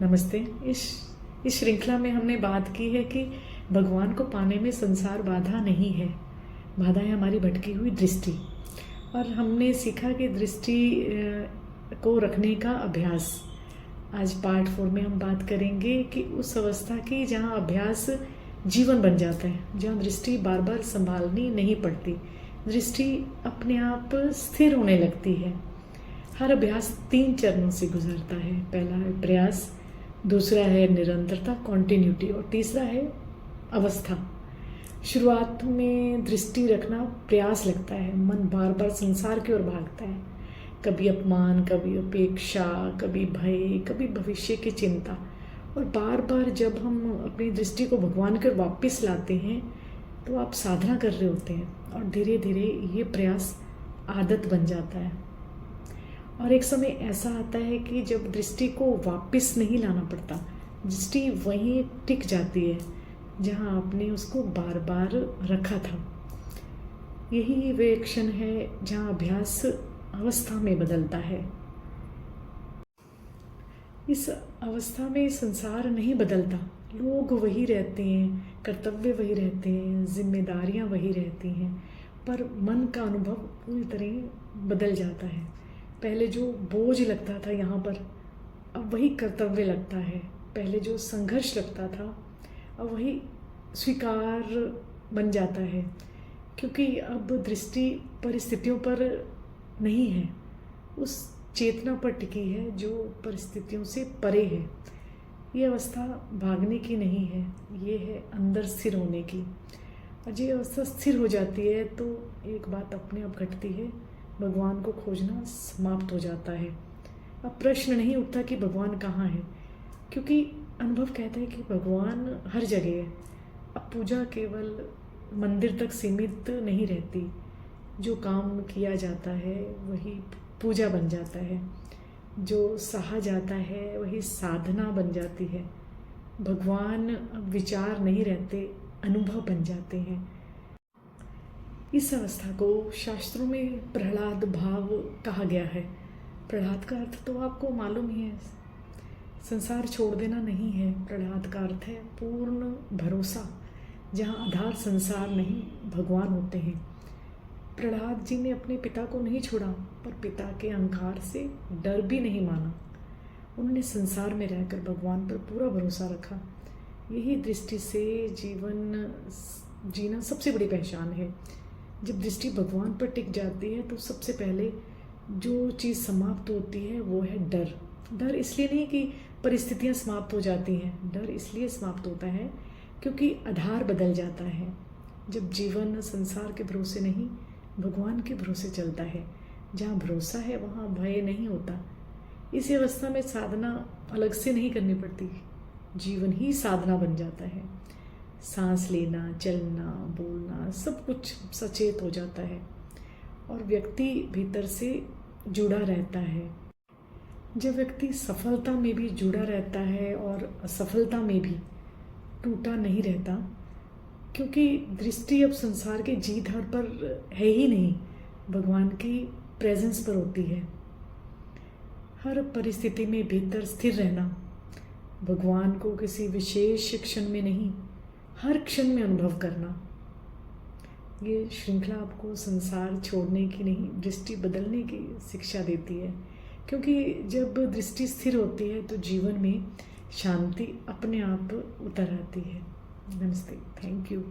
नमस्ते। इस श्रृंखला में हमने बात की है कि भगवान को पाने में संसार बाधा नहीं है। बाधा है हमारी भटकी हुई दृष्टि। और हमने सीखा कि दृष्टि को रखने का अभ्यास। आज पार्ट 4 में हम बात करेंगे कि उस अवस्था की जहाँ अभ्यास जीवन बन जाता है, जहाँ दृष्टि बार बार संभालनी नहीं पड़ती, दृष्टि अपने आप स्थिर होने लगती है। हर अभ्यास 3 चरणों से गुजरता है। पहला है प्रयास, दूसरा है निरंतरता कॉन्टिन्यूटी, और तीसरा है अवस्था। शुरुआत में दृष्टि रखना प्रयास लगता है, मन बार बार संसार की ओर भागता है, कभी अपमान, कभी अपेक्षा, कभी भय, कभी भविष्य की चिंता। और बार बार जब हम अपनी दृष्टि को भगवान की ओर वापस लाते हैं तो आप साधना कर रहे होते हैं, और धीरे धीरे ये प्रयास आदत बन जाता है। और एक समय ऐसा आता है कि जब दृष्टि को वापस नहीं लाना पड़ता, दृष्टि वहीं टिक जाती है जहाँ आपने उसको बार बार रखा था। यही वे क्षण है जहाँ अभ्यास अवस्था में बदलता है। इस अवस्था में संसार नहीं बदलता, लोग वही रहते हैं, कर्तव्य वही रहते हैं, जिम्मेदारियाँ वही रहती हैं, पर मन का अनुभव पूरी तरह बदल जाता है। पहले जो बोझ लगता था यहाँ पर, अब वही कर्तव्य लगता है। पहले जो संघर्ष लगता था, अब वही स्वीकार बन जाता है, क्योंकि अब दृष्टि परिस्थितियों पर नहीं है, उस चेतना पर टिकी है जो परिस्थितियों से परे है। ये अवस्था भागने की नहीं है, ये है अंदर स्थिर होने की। और ये अवस्था स्थिर हो जाती है तो एक बात अपने आप घटती है, भगवान को खोजना समाप्त हो जाता है। अब प्रश्न नहीं उठता कि भगवान कहाँ है, क्योंकि अनुभव कहता है कि भगवान हर जगह है। अब पूजा केवल मंदिर तक सीमित नहीं रहती, जो काम किया जाता है वही पूजा बन जाता है, जो सहा जाता है वही साधना बन जाती है। भगवान अब विचार नहीं रहते, अनुभव बन जाते हैं। इस अवस्था को शास्त्रों में प्रहलाद भाव कहा गया है। प्रहलाद का अर्थ तो आपको मालूम ही है, संसार छोड़ देना नहीं है। प्रहलाद का अर्थ है पूर्ण भरोसा, जहाँ आधार संसार नहीं भगवान होते हैं। प्रहलाद जी ने अपने पिता को नहीं छोड़ा, पर पिता के अहंकार से डर भी नहीं माना। उन्होंने संसार में रहकर भगवान पर पूरा भरोसा रखा। यही दृष्टि से जीवन जीना सबसे बड़ी पहचान है। जब दृष्टि भगवान पर टिक जाती है तो सबसे पहले जो चीज़ समाप्त होती है वो है डर। डर इसलिए नहीं कि परिस्थितियाँ समाप्त हो जाती हैं, डर इसलिए समाप्त होता है क्योंकि आधार बदल जाता है। जब जीवन संसार के भरोसे नहीं भगवान के भरोसे चलता है, जहाँ भरोसा है वहाँ भय नहीं होता। इसी अवस्था में साधना अलग से नहीं करनी पड़ती, जीवन ही साधना बन जाता है। सांस लेना, चलना, बोलना सब कुछ सचेत हो जाता है, और व्यक्ति भीतर से जुड़ा रहता है। जब व्यक्ति सफलता में भी जुड़ा रहता है और असफलता में भी टूटा नहीं रहता, क्योंकि दृष्टि अब संसार के जीत हार पर है ही नहीं, भगवान की प्रेजेंस पर होती है। हर परिस्थिति में भीतर स्थिर रहना, भगवान को किसी विशेष क्षण में नहीं हर क्षण में अनुभव करना। ये श्रृंखला आपको संसार छोड़ने की नहीं, दृष्टि बदलने की शिक्षा देती है, क्योंकि जब दृष्टि स्थिर होती है तो जीवन में शांति अपने आप उतर आती है। नमस्ते, थैंक यू।